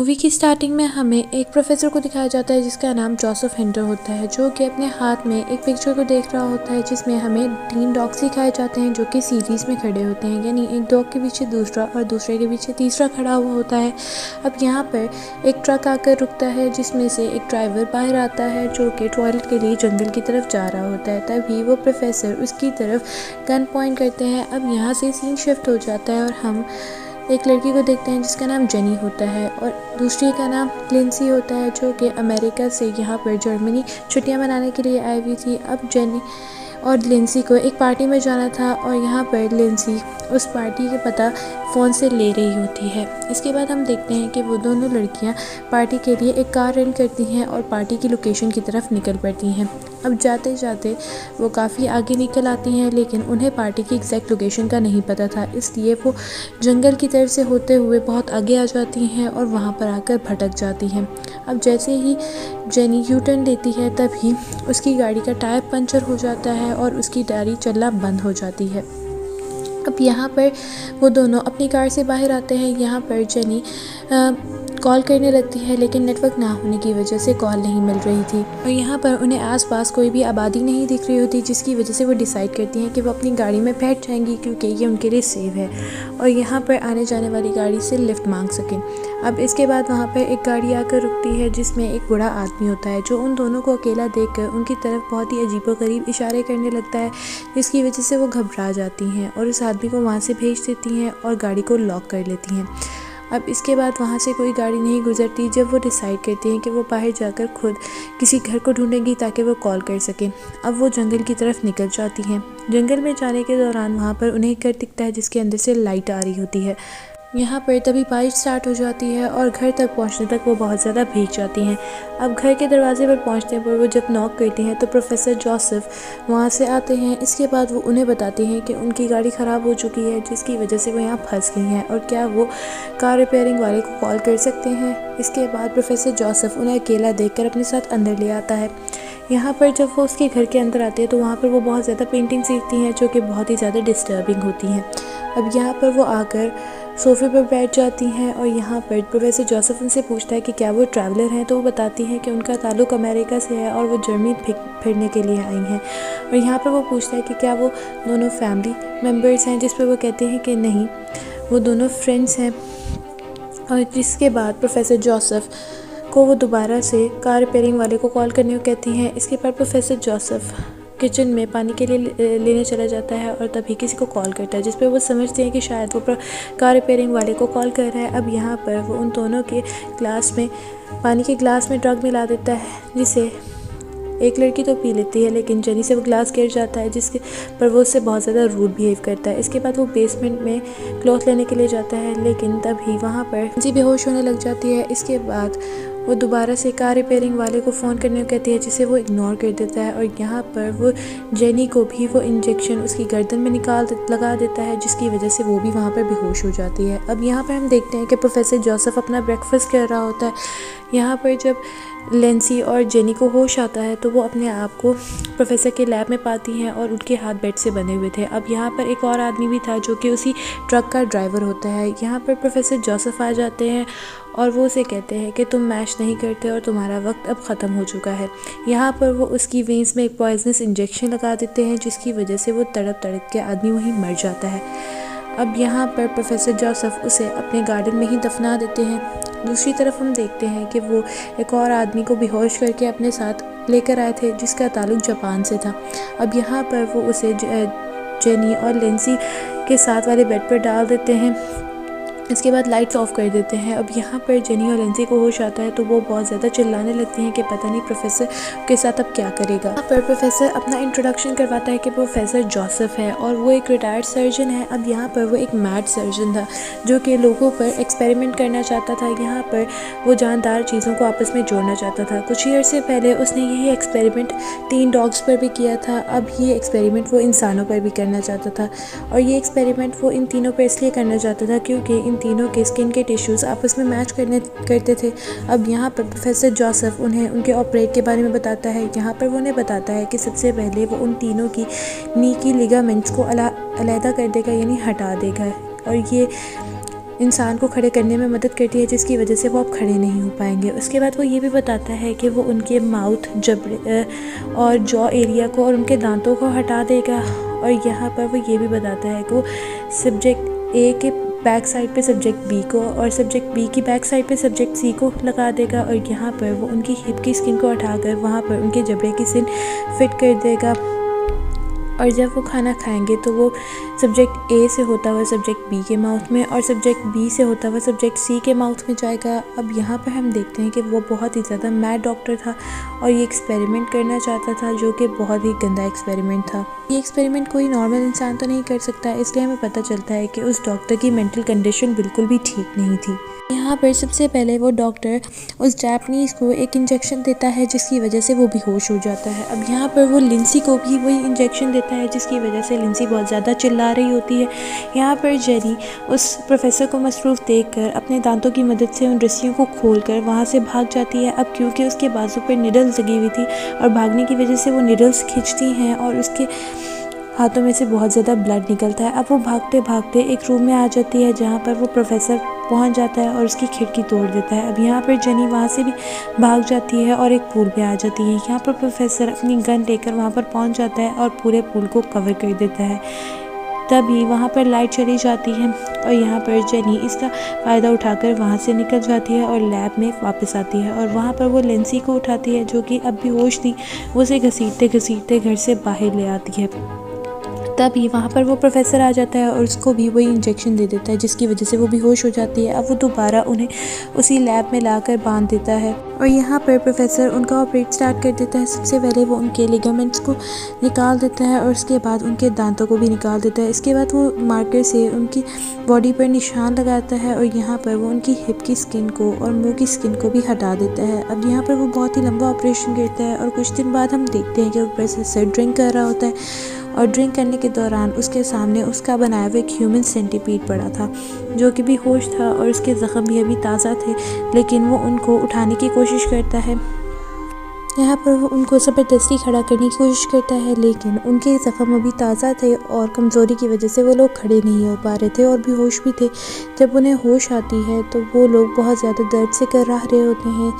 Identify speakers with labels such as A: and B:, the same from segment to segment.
A: Movie की starting में हमें एक प्रोफेसर को दिखाया जाता है जिसका नाम जोसेफ हिंटर होता है, जो कि अपने हाथ में एक पिक्चर को देख रहा होता है जिसमें हमें 3 डॉग्स दिखाए जाते हैं जो कि सीरीज़ में खड़े होते हैं, यानी एक डॉग के पीछे दूसरा और दूसरे के पीछे तीसरा खड़ा हुआ होता है। अब यहाँ पर एक ट्रक आकर रुकता है जिसमें से एक ड्राइवर बाहर आता है जो कि टॉयलेट के लिए जंगल की तरफ जा रहा होता है। तभी वो प्रोफेसर उसकी तरफ गन पॉइंट करते हैं। अब यहाँ से सीन शिफ्ट हो जाता है और हम एक लड़की को देखते हैं जिसका नाम जेनी होता है और दूसरी का नाम लिंसी होता है, जो कि अमेरिका से यहाँ पर जर्मनी छुट्टियाँ मनाने के लिए आई हुई थी। अब जेनी और लिंसी को एक पार्टी में जाना था और यहाँ पर लिंसी उस पार्टी का पता फ़ोन से ले रही होती है। इसके बाद हम देखते हैं कि वो दोनों लड़कियाँ पार्टी के लिए एक कार रेंट करती हैं और पार्टी की लोकेशन की तरफ निकल पड़ती हैं। अब जाते जाते वो काफ़ी आगे निकल आती हैं, लेकिन उन्हें पार्टी की एग्जैक्ट लोकेशन का नहीं पता था, इसलिए वो जंगल की तरफ से होते हुए बहुत आगे आ जाती हैं और वहाँ पर आकर भटक जाती हैं। अब जैसे ही जेनी यू टर्न लेती है तभी उसकी गाड़ी का टायर पंचर हो जाता है और उसकी गाड़ी चलना बंद हो जाती है। अब यहाँ पर वो दोनों अपनी कार से बाहर आते हैं। यहाँ पर जेनी कॉल करने लगती है, लेकिन नेटवर्क ना होने की वजह से कॉल नहीं मिल रही थी और यहाँ पर उन्हें आसपास कोई भी आबादी नहीं दिख रही होती, जिसकी वजह से वो डिसाइड करती हैं कि वो अपनी गाड़ी में बैठ जाएंगी क्योंकि ये उनके लिए सेफ है और यहाँ पर आने जाने वाली गाड़ी से लिफ्ट मांग सकें। अब इसके बाद वहाँ पर एक गाड़ी आकर रुकती है जिसमें एक बूढ़ा आदमी होता है, जो उन दोनों को अकेला देखकर उनकी तरफ बहुत ही अजीबोगरीब इशारे करने लगता है, जिसकी वजह से वो घबरा जाती हैं और उस आदमी को वहाँ से भेज देती हैं और गाड़ी को लॉक कर लेती हैं। अब इसके बाद वहाँ से कोई गाड़ी नहीं गुजरती जब वो डिसाइड करती हैं कि वो बाहर जाकर खुद किसी घर को ढूंढेंगी ताकि वो कॉल कर सकें। अब वो जंगल की तरफ निकल जाती हैं। जंगल में जाने के दौरान वहाँ पर उन्हें एक घर दिखता है जिसके अंदर से लाइट आ रही होती है। यहाँ पर तभी बारिश स्टार्ट हो जाती है और घर तक पहुँचने तक वो बहुत ज़्यादा भीग जाती हैं। अब घर के दरवाजे पर पहुँचने पर वो जब नॉक करती हैं तो प्रोफेसर जोसेफ वहाँ से आते हैं। इसके बाद वो उन्हें बताती हैं कि उनकी गाड़ी ख़राब हो चुकी है, जिसकी वजह से वो यहाँ फंस गई हैं और क्या वो कार रिपेयरिंग वाले को कॉल कर सकते हैं। इसके बाद प्रोफेसर जोसेफ उन्हें अकेला देखकर अपने साथ अंदर ले आता है। यहाँ पर जब वो उसके घर के अंदर आते हैं तो वहाँ पर वो बहुत ज़्यादा पेंटिंग सीखती हैं जो कि बहुत ही ज़्यादा डिस्टर्बिंग होती हैं। अब यहाँ पर वो आकर सोफ़े पर बैठ जाती हैं और यहाँ पर प्रोफेसर जोसेफ उनसे पूछता है कि क्या वो ट्रैवलर हैं, तो वो बताती हैं कि उनका ताल्लुक़ अमेरिका से है और वो जर्मनी फिरने के लिए आई हैं। और यहाँ पर वो पूछता है कि क्या वो दोनों फैमिली मेम्बर्स हैं, जिस पर वो कहते हैं कि नहीं, वो दोनों फ्रेंड्स हैं। और जिसके बाद प्रोफेसर जोसेफ को वो दोबारा से कार रिपेयरिंग वाले को कॉल करने को कहती हैं। इसके बाद प्रोफेसर जोसेफ किचन में पानी के लिए लेने चला जाता है और तभी किसी को कॉल करता है, जिस पर वो समझते हैं कि शायद वो कार रिपेयरिंग वाले को कॉल कर रहा है। अब यहाँ पर वो उन दोनों के ग्लास में पानी के ग्लास में ड्रग मिला देता है, जिसे एक लड़की तो पी लेती है, लेकिन जेनी से वो ग्लास गिर जाता है जिसके पर वो उससे बहुत ज़्यादा रूड बिहेव करता है। इसके बाद वो बेसमेंट में क्लॉथ लेने के लिए जाता है, लेकिन तभी वहाँ पर जी बेहोश होने लग जाती है। इसके बाद वो दोबारा से कार रिपेयरिंग वाले को फ़ोन करने को कहती है, जिसे वो इग्नोर कर देता है और यहाँ पर वो जेनी को भी वो इंजेक्शन उसकी गर्दन में लगा देता है, जिसकी वजह से वो भी वहाँ पर बेहोश हो जाती है। अब यहाँ पर हम देखते हैं कि प्रोफेसर जोसेफ अपना ब्रेकफास्ट कर रहा होता है। यहाँ पर जब लिंसी और जेनी को होश आता है तो वो अपने आप को प्रोफेसर के लैब में पाती हैं और उनके हाथ बेड से बंधे हुए थे। अब यहाँ पर एक और आदमी भी था जो कि उसी ट्रक का ड्राइवर होता है। यहाँ पर प्रोफेसर जोसेफ आ जाते हैं और वो उसे कहते हैं कि तुम मैच नहीं करते और तुम्हारा वक्त अब ख़त्म हो चुका है। यहाँ पर वो उसकी वेंस में एक पॉइजनस इंजेक्शन लगा देते हैं, जिसकी वजह से वो तड़प के आदमी वहीं मर जाता है। अब यहाँ पर प्रोफेसर जोसेफ उसे अपने गार्डन में ही दफना देते हैं। दूसरी तरफ हम देखते हैं कि वो एक और आदमी को बेहोश करके अपने साथ लेकर आए थे, जिसका ताल्लुक़ जापान से था। अब यहाँ पर वो उसे जेनी और लिंसी के साथ वाले बेड पर डाल देते हैं। इसके बाद लाइट्स ऑफ कर देते हैं। अब यहाँ पर जेनी और लिंसी को होश आता है तो वो बहुत ज़्यादा चिल्लाने लगती हैं कि पता नहीं प्रोफेसर के साथ अब क्या करेगा। यहाँ पर प्रोफेसर अपना इंट्रोडक्शन करवाता है कि प्रोफेसर जोसेफ है और वो एक रिटायर्ड सर्जन है। अब यहाँ पर वो एक मैड सर्जन था जो कि लोगों पर एक्सपेरिमेंट करना चाहता था। यहाँ पर वो जानदार चीज़ों को आपस में जोड़ना चाहता था। कुछ ही अर्से पहले उसने यही एक्सपेरिमेंट 3 डॉग्स पर भी किया था। अब ये एक्सपेरिमेंट वो इंसानों पर भी करना चाहता था और ये एक्सपेरिमेंट वो इन तीनों पर इसलिए करना चाहता था क्योंकि इन तीनों के स्किन के टिश्यूज़ आपस में मैच करते थे। अब यहाँ पर प्रोफेसर जोसेफ उन्हें उनके ऑपरेट के बारे में बताता है। यहाँ पर वो उन्हें बताता है कि सबसे पहले वो उन तीनों की नी की लिगामेंट्स को अलहदा कर देगा, यानी हटा देगा, और ये इंसान को खड़े करने में मदद करती है, जिसकी वजह से वो अब खड़े नहीं हो पाएंगे। उसके बाद वो ये भी बताता है कि वो उनके माउथ, जबड़े और जॉ एरिया को और उनके दांतों को हटा देगा। और यहाँ पर वो ये भी बताता है कि वो सब्जेक्ट ए के बैक साइड पे सब्जेक्ट बी को और सब्जेक्ट बी की बैक साइड पे सब्जेक्ट सी को लगा देगा। और यहाँ पर वो उनकी हिप की स्किन को हटाकर वहाँ पर उनके जबड़े की स्किन फिट कर देगा। और जब वो खाना खाएंगे तो वो सब्जेक्ट ए से होता हुआ सब्जेक्ट बी के माउथ में और सब्जेक्ट बी से होता हुआ सब्जेक्ट सी के माउथ में जाएगा। अब यहाँ पर हम देखते हैं कि वो बहुत ही ज़्यादा मैड डॉक्टर था और ये एक्सपेरिमेंट करना चाहता था, जो कि बहुत ही गंदा एक्सपेरिमेंट था। ये एक्सपेरिमेंट कोई नॉर्मल इंसान तो नहीं कर सकता, इसलिए हमें पता चलता है कि उस डॉक्टर की मेंटल कंडीशन बिल्कुल भी ठीक नहीं थी। यहाँ पर सबसे पहले वो डॉक्टर उस जापनीज़ को एक इंजेक्शन देता है, जिसकी वजह से वो बेहोश हो जाता है। अब यहाँ पर वो लिंसी को भी वही इंजेक्शन देता है, जिसकी वजह से लिंसी बहुत ज़्यादा चिल्ला रही होती है। यहाँ पर जेनी उस प्रोफेसर को मसरूफ़ देखकर अपने दांतों की मदद से उन रस्सियों को खोलकर वहाँ से भाग जाती है। अब क्योंकि उसके बाजू पर निडल्स लगी हुई थी और भागने की वजह से वो निडल्स खींचती हैं और उसके हाथों में से बहुत ज़्यादा ब्लड निकलता है। अब वो भागते भागते एक रूम में आ जाती है, जहाँ पर वो प्रोफेसर पहुंच जाता है और उसकी खिड़की तोड़ देता है। अब यहाँ पर जेनी वहाँ से भी भाग जाती है और एक पूल पे आ जाती है। यहाँ पर प्रोफेसर अपनी गन लेकर वहाँ पर पहुँच जाता है और पूरे पूल को कवर कर देता है। तभी वहाँ पर लाइट चली जाती है और यहाँ पर जेनी इसका फ़ायदा उठाकर वहाँ से निकल जाती है और लैब में वापस आती है। और वहाँ पर वो लिंसी को उठाती है, जो कि अब भी होश थी। वो उसे घसीटते घसीटते घर से बाहर ले आती है। तभी वहाँ पर वो प्रोफेसर आ जाता है और उसको भी वही इंजेक्शन दे देता है, जिसकी वजह से वो बेहोश हो जाती है। अब वो दोबारा उन्हें उसी लैब में लाकर बांध देता है और यहाँ पर प्रोफेसर उनका ऑपरेट स्टार्ट कर देता है। सबसे पहले वो उनके लिगामेंट्स को निकाल देता है और उसके बाद उनके दांतों को भी निकाल देता है। इसके बाद वो मार्कर से उनकी बॉडी पर निशान लगाता है और यहाँ पर वो उनकी हिप की स्किन को और मुँह की स्किन को भी हटा देता है। अब यहाँ पर वो बहुत ही लंबा ऑपरेशन करता है और कुछ दिन बाद हम देखते हैं कि वो प्रोफेसर ड्रिंक कर रहा होता है और ड्रिंक करने के दौरान उसके सामने उसका बनाया हुआ एक ह्यूमन सेंटीपीड पड़ा था, जो कि बेहोश था और उसके ज़ख्म भी अभी ताज़ा थे, लेकिन वो उनको उठाने की कोशिश करता है। यहाँ पर वो उनको ज़बरदस्ती खड़ा करने की कोशिश करता है, लेकिन उनके ज़ख्म अभी ताज़ा थे और कमज़ोरी की वजह से वो लोग खड़े नहीं हो पा रहे थे और बेहोश भी थे। जब उन्हें होश आती है तो वो लोग बहुत ज़्यादा दर्द से कर रहे होते हैं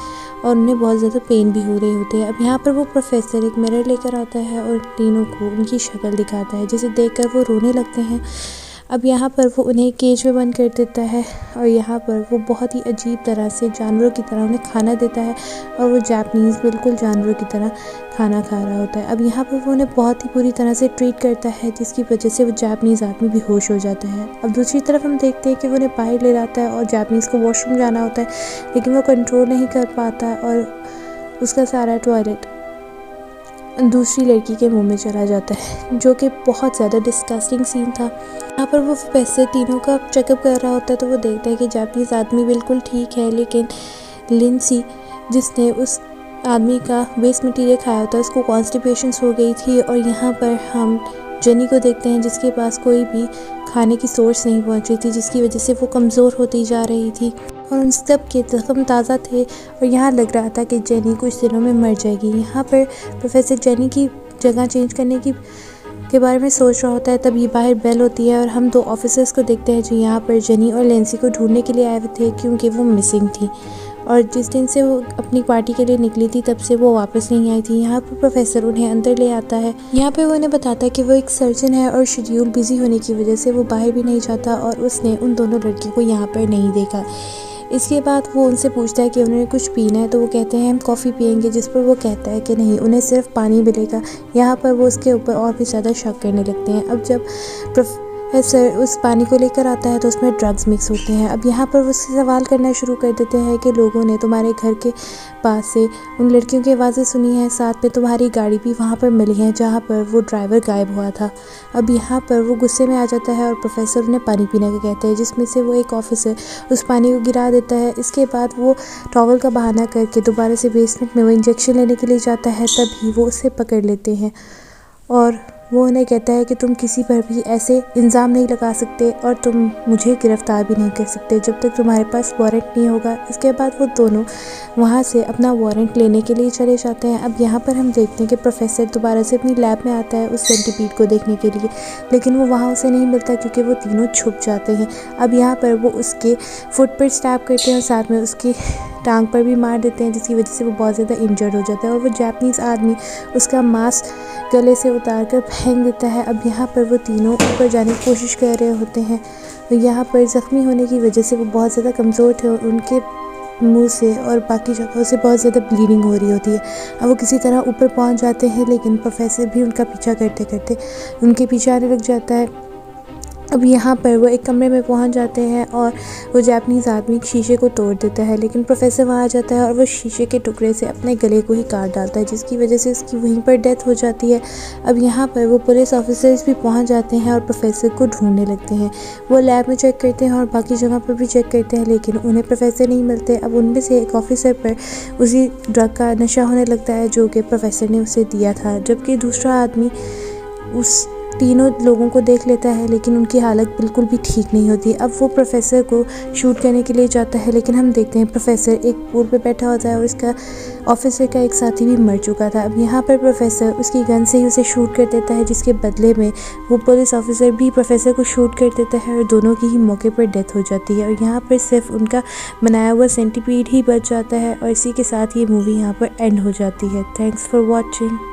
A: और उन्हें बहुत ज़्यादा पेन भी हो रहे होते हैं। अब यहाँ पर वो प्रोफेसर एक मिरर लेकर आता है और तीनों को उनकी शक्ल दिखाता है, जिसे देखकर वो रोने लगते हैं। अब यहाँ पर वो उन्हें केज में बंद कर देता है और यहाँ पर वो बहुत ही अजीब तरह से जानवरों की तरह उन्हें खाना देता है और वो जापनीज़ बिल्कुल जानवरों की तरह खाना खा रहा होता है। अब यहाँ पर वो उन्हें बहुत ही बुरी तरह से ट्रीट करता है, जिसकी वजह से वो जापनीज़ आदमी बेहोश हो जाता है। अब दूसरी तरफ हम देखते हैं कि वो उन्हें बाहर ले जाता है और जापनीज़ को वॉशरूम जाना होता है, लेकिन वो कंट्रोल नहीं कर पाता और उसका सारा टॉयलेट दूसरी लड़की के मुंह में चला जाता है, जो कि बहुत ज़्यादा डिस्गस्टिंग सीन था। यहाँ पर वो पैसे तीनों का चेकअप कर रहा होता है तो वो देखता है कि जापनीज़ आदमी बिल्कुल ठीक है, लेकिन लिंसी जिसने उस आदमी का वेस्ट मटेरियल खाया होता है उसको कॉन्स्टिपेशन हो गई थी। और यहाँ पर हम जेनी को देखते हैं, जिसके पास कोई भी खाने की सोर्स नहीं पहुँच रही थी, जिसकी वजह से वो कमज़ोर होती जा रही थी और उन सब के ज़ख्म ताज़ा थे और यहाँ लग रहा था कि जेनी कुछ दिनों में मर जाएगी। यहाँ पर प्रोफेसर जेनी की जगह चेंज करने के बारे में सोच रहा होता है, तब ये बाहर बेल होती है और हम दो ऑफिसर्स को देखते हैं जो यहाँ पर जेनी और लेंसी को ढूंढने के लिए आए हुए थे, क्योंकि वो मिसिंग थी और जिस दिन से वो अपनी पार्टी के लिए निकली थी तब से वो वापस नहीं आई थी। यहाँ पर प्रोफेसर उन्हें अंदर ले आता है। यहाँ पे वो उन्हें बताता है कि वो एक सर्जन है और शेड्यूल बिजी होने की वजह से वो बाहर भी नहीं जाता और उसने उन दोनों लड़कियों को यहाँ पर नहीं देखा। इसके बाद वो उनसे पूछता है कि उन्होंने कुछ पीना है, तो वो कहते हैं हम कॉफ़ी पियेंगे, जिस पर वो कहता है कि नहीं, उन्हें सिर्फ पानी मिलेगा। यहाँ पर वो उसके ऊपर और भी ज़्यादा शक करने लगते हैं। अब जब प्रोफेसर उस पानी को लेकर आता है तो उसमें ड्रग्स मिक्स होते हैं। अब यहाँ पर वो उससे सवाल करना शुरू कर देते हैं कि लोगों ने तुम्हारे घर के पास से उन लड़कियों की आवाज़ें सुनी हैं, साथ में तुम्हारी गाड़ी भी वहाँ पर मिली है जहाँ पर वो ड्राइवर गायब हुआ था। अब यहाँ पर वो गुस्से में आ जाता है और प्रोफेसर उन्हें पानी पीने का कहते हैं, जिसमें से वो एक ऑफिसर उस पानी को गिरा देता है। इसके बाद वो टॉवल का बहाना करके दोबारा से बेसमेंट में वो इंजेक्शन लेने के लिए जाता है, तभी वो उसे पकड़ लेते हैं और वो उन्हें कहता है कि तुम किसी पर भी ऐसे इल्ज़ाम नहीं लगा सकते और तुम मुझे गिरफ़्तार भी नहीं कर सकते जब तक तुम्हारे पास वारंट नहीं होगा। इसके बाद वो दोनों वहाँ से अपना वारंट लेने के लिए चले जाते हैं। अब यहाँ पर हम देखते हैं कि प्रोफेसर दोबारा से अपनी लैब में आता है उस सेंटीपीड को देखने के लिए, लेकिन वो वहाँ उसे नहीं मिलता क्योंकि वो तीनों छुप जाते हैं। अब यहाँ पर वो उसके फुट पर स्टैब करते हैं और साथ में उसकी टांग पर भी मार देते हैं, जिसकी वजह से वो बहुत ज़्यादा इंजर्ड हो जाता है और वो जापानीज़ आदमी उसका मास्क गले से उतार कर फेंक देता है। अब यहाँ पर वो तीनों ऊपर जाने की कोशिश कर रहे होते हैं। तो यहाँ पर ज़ख्मी होने की वजह से वो बहुत ज़्यादा कमज़ोर थे और उनके मुंह से और बाकी जगहों से बहुत ज़्यादा ब्लीडिंग हो रही होती है। अब वो किसी तरह ऊपर पहुंच जाते हैं, लेकिन प्रोफेसर भी उनका पीछा करते करते उनके पीछे आने लग जाता है। अब यहाँ पर वो एक कमरे में पहुँच जाते हैं और वो जापानीज़ आदमी एक शीशे को तोड़ देता है, लेकिन प्रोफेसर वहाँ आ जाता है और वो शीशे के टुकड़े से अपने गले को ही काट डालता है, जिसकी वजह से उसकी वहीं पर डेथ हो जाती है। अब यहाँ पर वो पुलिस ऑफिसर्स भी पहुँच जाते हैं और प्रोफेसर को ढूंढने लगते हैं। वो लैब में चेक करते हैं और बाकी जगह पर भी चेक करते हैं, लेकिन उन्हें प्रोफेसर नहीं मिलते। अब उनमें से एक ऑफिसर पर उसी ड्रग का नशा होने लगता है जो कि प्रोफेसर ने उसे दिया था, जबकि दूसरा आदमी उस तीनों लोगों को देख लेता है, लेकिन उनकी हालत बिल्कुल भी ठीक नहीं होती। अब वो प्रोफेसर को शूट करने के लिए जाता है, लेकिन हम देखते हैं प्रोफेसर एक पूल पे बैठा होता है और उसका ऑफिसर का एक साथी भी मर चुका था। अब यहाँ पर प्रोफेसर उसकी गन से ही उसे शूट कर देता है, जिसके बदले में वो पुलिस ऑफिसर भी प्रोफेसर को शूट कर देता है और दोनों की ही मौके पर डेथ हो जाती है। और यहाँ पर सिर्फ उनका बनाया हुआ सेंटीपीड ही बच जाता है और इसी के साथ ये मूवी यहाँ पर एंड हो जाती है। Thanks for watching.